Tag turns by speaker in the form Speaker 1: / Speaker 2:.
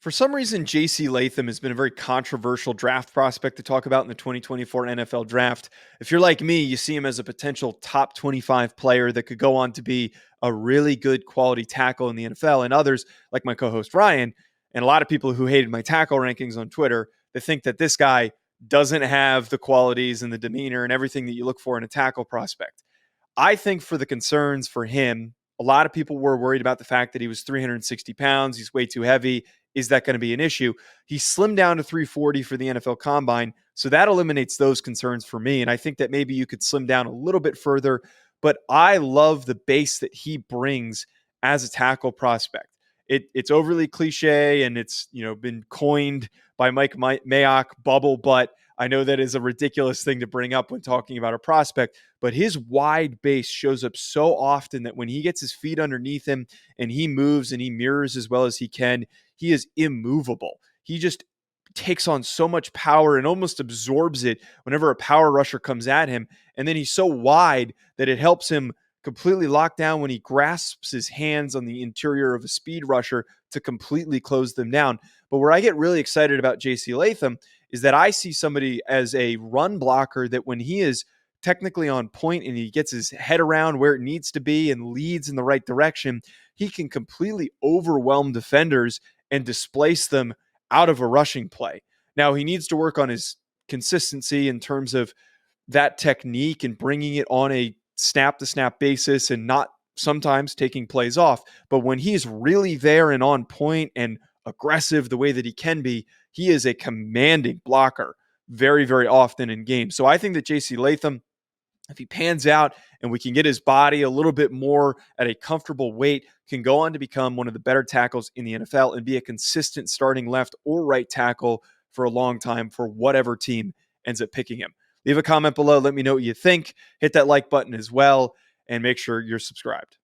Speaker 1: For some reason, JC Latham has been a very controversial draft prospect to talk about in the 2024 NFL draft. If you're like me, you see him as a potential top 25 player that could go on to be a really good quality tackle in the NFL. And others, like my co host Ryan, and a lot of people who hated my tackle rankings on Twitter, they think that this guy doesn't have the qualities and the demeanor and everything that you look for in a tackle prospect. I think for the concerns for him, a lot of people were worried about the fact that he was 360 pounds. He's way too heavy. Is that going to be an issue? He slimmed down to 340 for the NFL Combine. So that eliminates those concerns for me. And I think that maybe you could slim down a little bit further. But I love the base that he brings as a tackle prospect. It's overly cliche and it's been coined by Mike Mayock bubble butt. I know that is a ridiculous thing to bring up when talking about a prospect, but his wide base shows up so often that when he gets his feet underneath him and he moves and he mirrors as well as he can, he is immovable. He just takes on so much power and almost absorbs it whenever a power rusher comes at him. And then he's so wide that it helps him completely lock down when he grasps his hands on the interior of a speed rusher to completely close them down. But where I get really excited about JC Latham is that I see somebody as a run blocker that when he is technically on point and he gets his head around where it needs to be and leads in the right direction, he can completely overwhelm defenders and displace them out of a rushing play. Now, he needs to work on his consistency in terms of that technique and bringing it on a snap to snap basis and not sometimes taking plays off. But when he's really there and on point and aggressive the way that he can be, he is a commanding blocker very, very often in games. So I think that JC Latham, if he pans out and we can get his body a little bit more at a comfortable weight, can go on to become one of the better tackles in the NFL and be a consistent starting left or right tackle for a long time for whatever team ends up picking him. Leave a comment below. Let me know what you think. Hit that like button as well, and make sure you're subscribed.